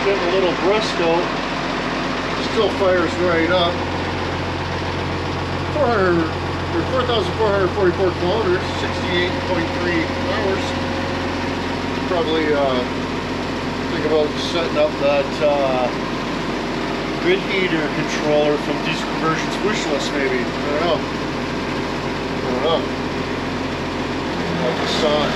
getting a little brusco. Still fires right up. 4,444 kilometers, 68.3 hours. Probably think about setting up that grid heater controller from Diesel Conversion's wish list, maybe. I don't know. Like the sun.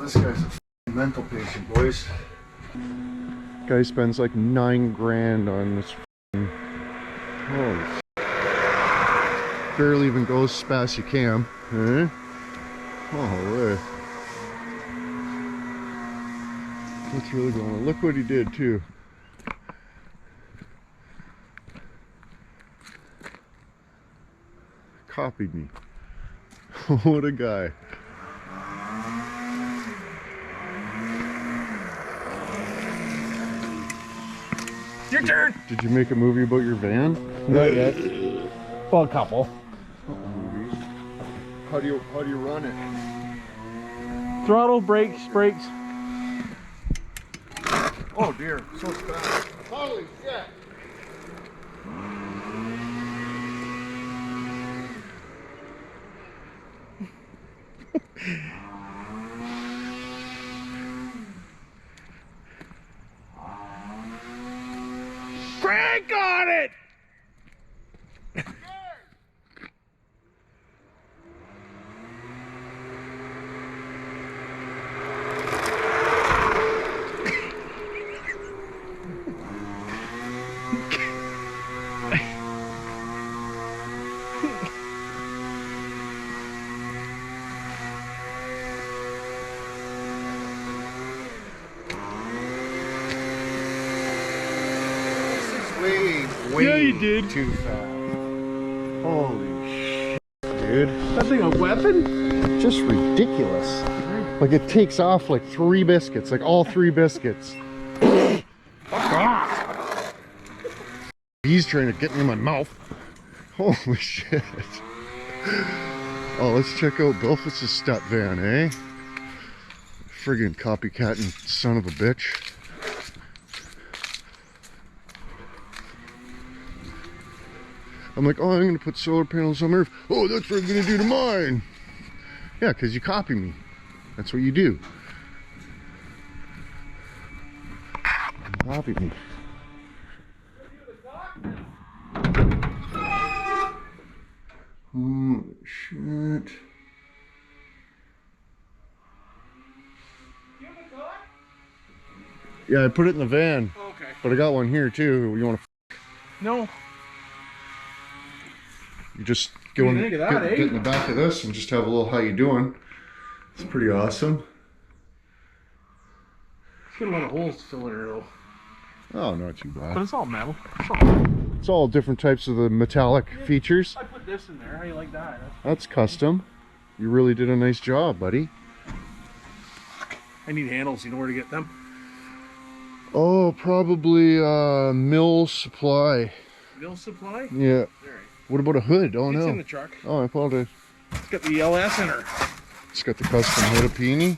This guy's a mental patient, boys. Guy spends like $9 grand on this. Holy shit. Barely even goes as fast as you can. Eh? Oh, what's really going on? Look what he did too. Copied me. What a guy. Your turn! Did you make a movie about your van? Not yet. Well, a couple. How do you run it? Throttle, brakes. Oh dear, so fast. Holy shit! Crank on it! Way Yeah, you did. too fast. Holy shit, dude. That thing a weapon? Just ridiculous. Like it takes off like 3 biscuits, like all 3 biscuits. He's trying to get in my mouth. Holy shit. Oh, let's check out Bilfus' step van, eh? Friggin' copycatting son of a bitch. I'm like, oh, I'm gonna put solar panels on my roof. Oh, that's what I'm gonna do to mine. Yeah, because you copy me. That's what you do. Copy me. Holy shit. Yeah, I put it in the van. Oh, okay. But I got one here too. You want to? No. You just go in, Think of that, get in the back of this and just have a little how you doing. It's pretty awesome. It's got a lot of holes to fill in her though. Oh, not too But bad. it's all metal. It's all different types of the metallic features. I put this in there. How you like that? That's custom. You really did a nice job, buddy. I need handles. You know where to get them? Oh, probably Mill Supply. Mill Supply? Yeah. All right. What about a hood? Oh, It's no. in the truck. Oh, I apologize. It's got the LS in her. It's got the custom Hittapini.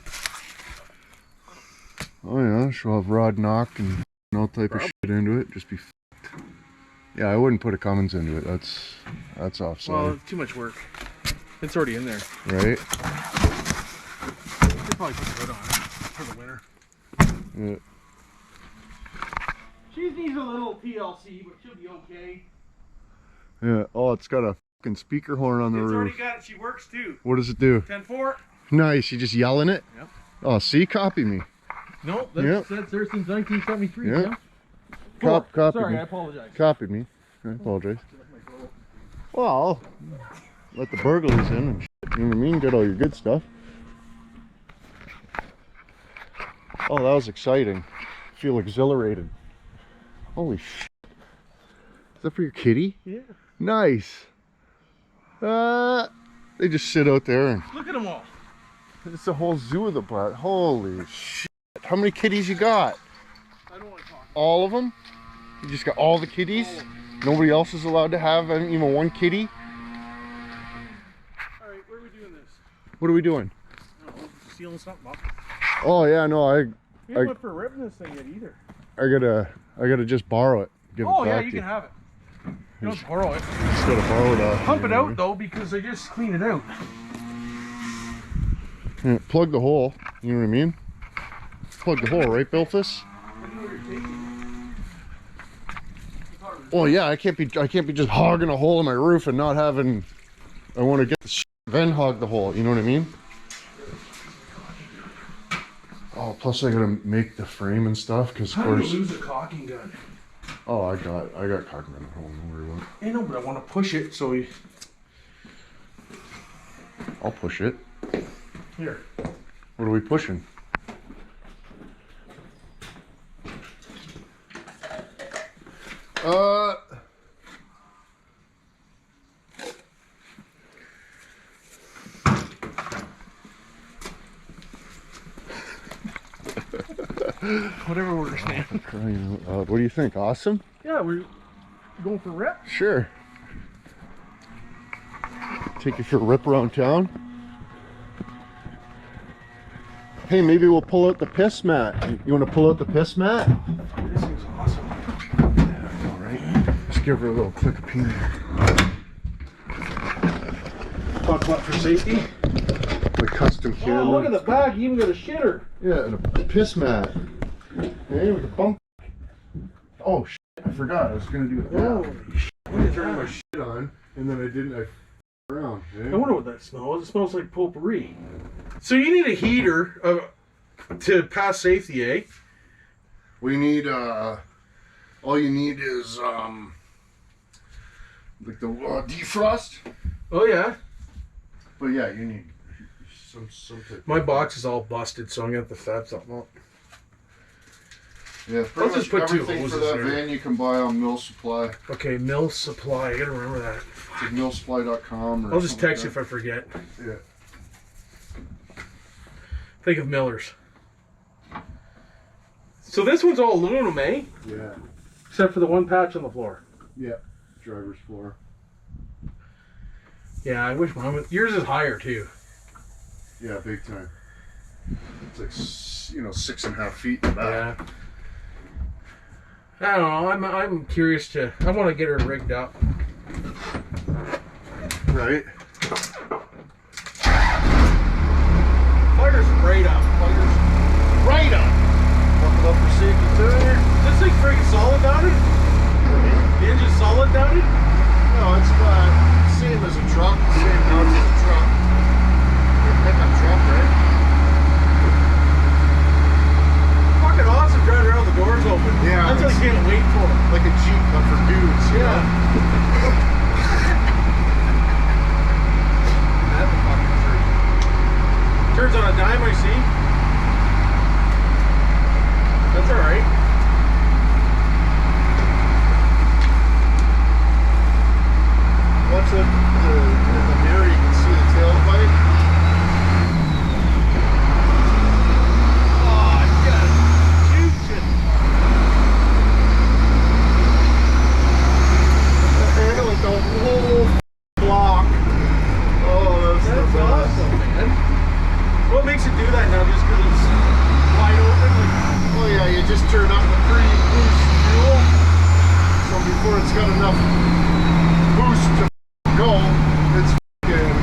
Oh yeah, she'll have rod knock and all type of shit into it. Just be f***ed. Yeah, I wouldn't put a Cummins into it. That's offside. Well, it's too much work. It's already in there. Right? Could probably put the hood on it for the winter. Yeah. She needs a little TLC, but she'll be okay. Yeah. Oh, it's got a fucking speaker horn on the It's already roof. got it. She works too. What does it do? 10-4. Nice. You just yelling it? Yep. Oh, see? Copy me. No, that's there since 1973. Yeah. Yeah. Copy Sorry, me. I apologize. Copied me. I apologize. Well, let the burglaries in and shit. You know what I mean? Get all your good stuff. Oh, that was exciting. I feel exhilarated. Holy shit. Is that for your kitty? Yeah. Nice. They just sit out there and Look at them all. it's a whole zoo of the butt. Holy shit. How many kitties you got? I don't want to talk. All of them? You just got all the kitties? Nobody else is allowed to have even one kitty? Alright, where are we doing this? What are we doing? I don't know, sealing something up. Oh yeah, no, We haven't went for a rip in this thing yet either. I gotta just borrow it. Give Oh it back yeah, to you can have it. You don't borrow it. Just gotta borrow it off. Pump it out though, because I just cleaned it out. Yeah, plug the hole. You know what I mean? Plug the hole, right, Bilfus? Well, yeah, I can't be just hogging a hole in my roof and not having. I want to get the shit, then hog the hole. You know what I mean? Oh, plus I gotta make the frame and stuff because of How do course. you lose a caulking gun? Oh, I got caulking gun at home. Don't worry about it. I know, but I want to push it so we. I'll push it. Here. What are we pushing? Whatever we're saying. What do you think? Awesome? Yeah, we're going for a rip. Sure. Take you for a rip around town. Hey, maybe we'll pull out the piss mat. You want to pull out the piss mat? This thing's awesome. Yeah, all right. Let's give her a little click of pee. Talk about for safety. My custom camera. Oh, look at the back. You even got a shitter. Yeah, and a piss mat. Hey, with a bump. Oh shit! I forgot. I was gonna do it. Holy shit. I turned my shit on, and then I didn't. I around. I wonder what that smells. It smells like potpourri. So you need a heater to pass safety, eh? We need all you need is like the defrost. Oh yeah. But yeah, you need some type. My box is all busted, so I'm gonna have to fab something up. Yeah, pretty I'll just much put two everything for hoses that there. van you can buy on Mill Supply. Okay, Mill Supply. I gotta remember that. It's like millsupply.com. I'll just text you if I forget. Yeah. Think of Miller's. So this one's all aluminum, eh? Yeah. Except for the one patch on the floor. Yeah. Driver's floor. Yeah, I wish mine was. Yours is higher too. Yeah, big time. It's like 6.5 feet in the back. Yeah. I don't know. I'm curious to. I want to get her rigged up. Right. Fire's right up. Fire's right up. Buckle up for safety too. This thing freaking solid mounted. The engine's solid mounted. No, it's same as a truck. Same mount as a truck. Pickup truck, right? Fucking awesome driving around the doors open. Yeah, That's what I can't wait for. Like a Jeep, but for dudes. You know? That's a fucking tree. Turns on a dime, I see. That's alright. Once in the mirror, you can see the tailpipe. Oh, yes. Juicing. Like the whole block. Oh, that's the That's best. awesome, man. What makes it do that now? Just because it's wide open? Like, Oh yeah, you just turn up the pre-boost fuel. So before it's got enough boost to go, it's fucking,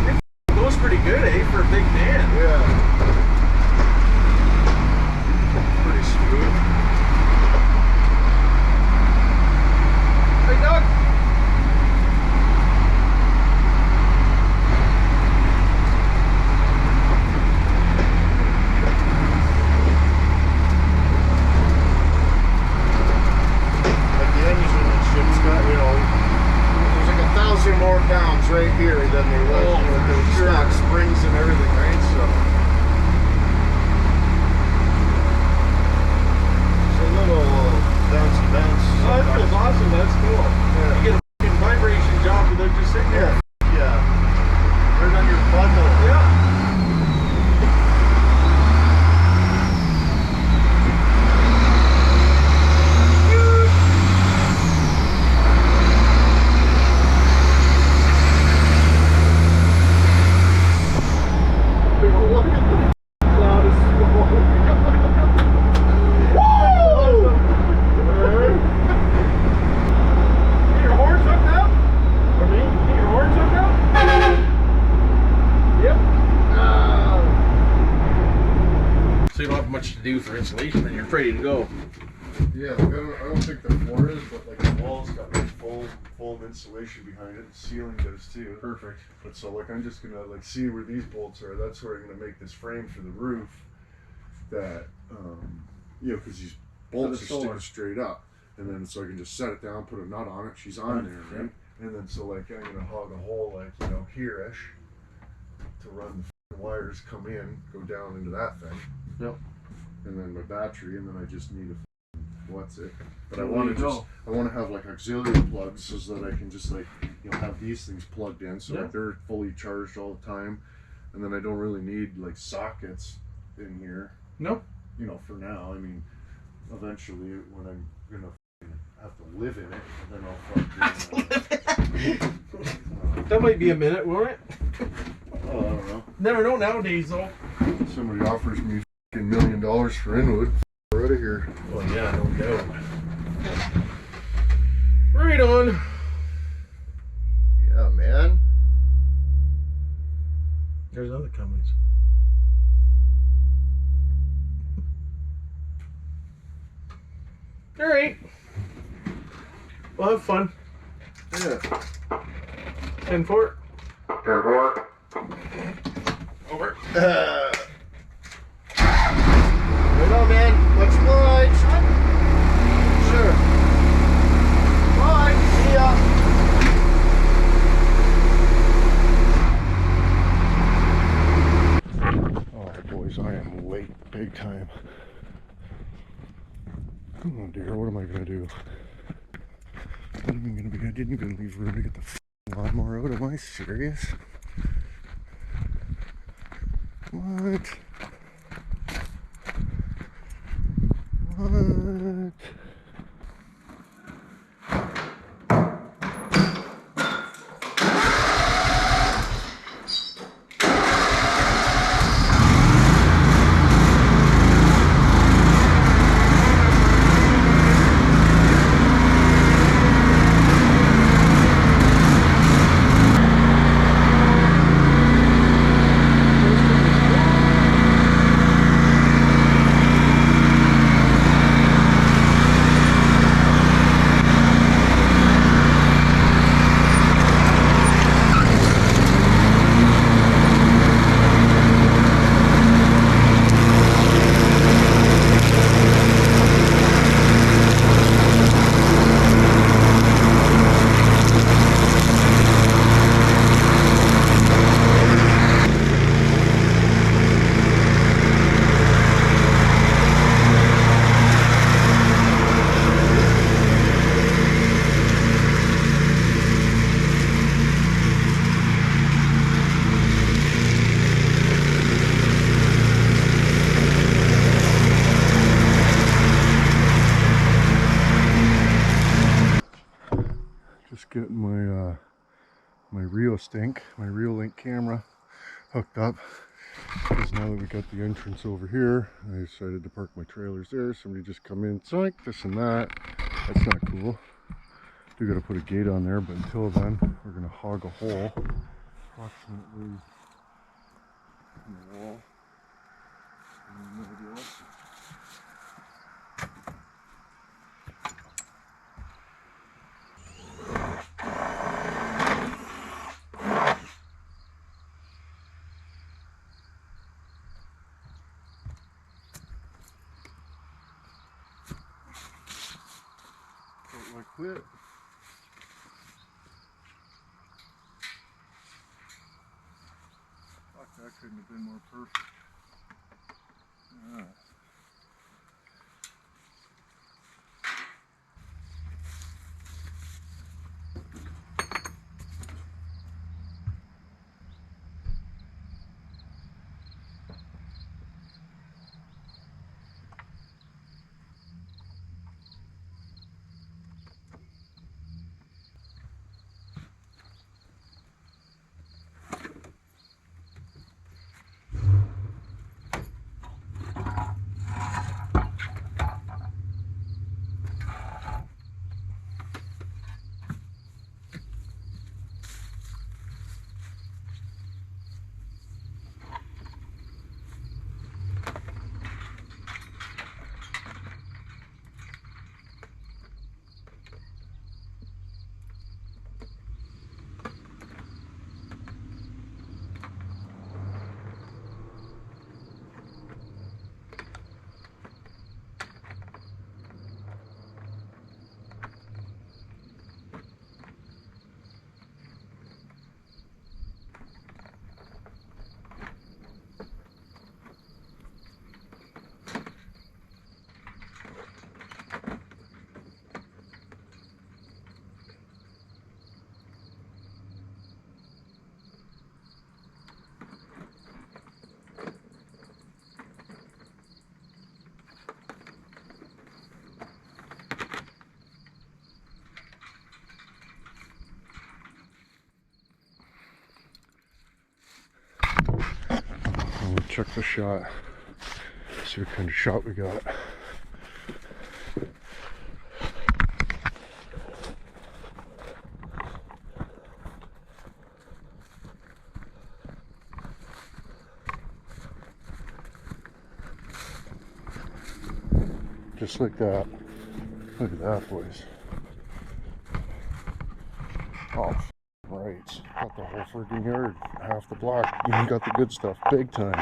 it goes pretty good, eh, for a big van. yeah. Pretty smooth. Hey, Doug. Like the engine and shit's got, there's like 1,000 more pounds right here than there was. Oh, The sure. stock springs and everything, right? So That's awesome. That's cool. Yeah. You get a fucking vibration job without just sitting there. Yeah. Right on your bundle. Yeah. Look at the cloud of smoke. Get your horns hooked up? For me? Get your horns hooked up? Yep. So you don't have much to do for insulation, then you're ready to go. Yeah, like, I don't think the floor is, but like the walls got like foam insulation behind it. The ceiling does too. Perfect. But so like I'm just gonna like see where these bolts are. That's where I'm gonna make this frame for the roof. That you know, because these bolts are sticking straight up, and then so I can just set it down, put a nut on it. She's on there, right? And then so like I'm gonna hog a hole like here-ish to run the wires come in, go down into that thing. Yep. And then my battery, and then I just need a what's it? But I There want you to just go. I want to have like auxiliary plugs so that I can just like have these things plugged in so like they're fully charged all the time, and then I don't really need like sockets in here. Nope. For now. I mean, eventually when I'm gonna have to live in it, then I'll fucking. That might be a minute, won't it? Oh, I don't know. Never know nowadays, though. Somebody offers me $1 million for inwood. We're out of here. Well, yeah, no doubt. Right on. Yeah, man. There's other Cummins. All right. We'll have fun. Yeah. 10-4. Over. Right on, man. Much obliged. Sure. Bye. See ya. Oh, boys, I am late big time. Oh dear, what am I gonna do? I didn't even leave room to get the lawnmower out. Am I serious? What? What? Just getting my reolink camera hooked up, because now that we got the entrance over here, I decided to park my trailers there. Somebody just come in, zoink, this and that. That's not cool. Do gotta put a gate on there, but until then, we're gonna hog a hole approximately in the wall. No idea what. I quit. Fuck, that couldn't have been more perfect. Yeah. I'm gonna check the shot. See what kind of shot we got. Just like that. Look at that, boys. Oh, right. Got the whole freaking yard. Half the block. Even got the good stuff. Big time.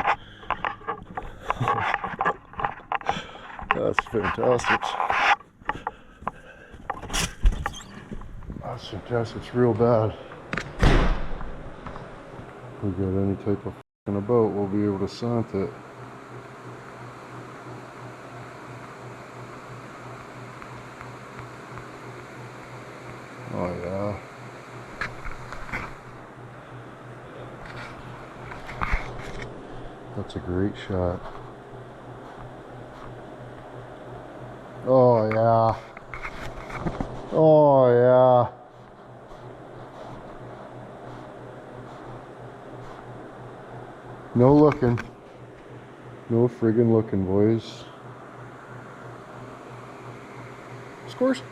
That's fantastic. That's fantastic. It's real bad. If we got any type of in a boat, we'll be able to sant it. Oh yeah. That's a great shot. Oh yeah. Oh yeah. No looking. No friggin' looking, boys. Scores.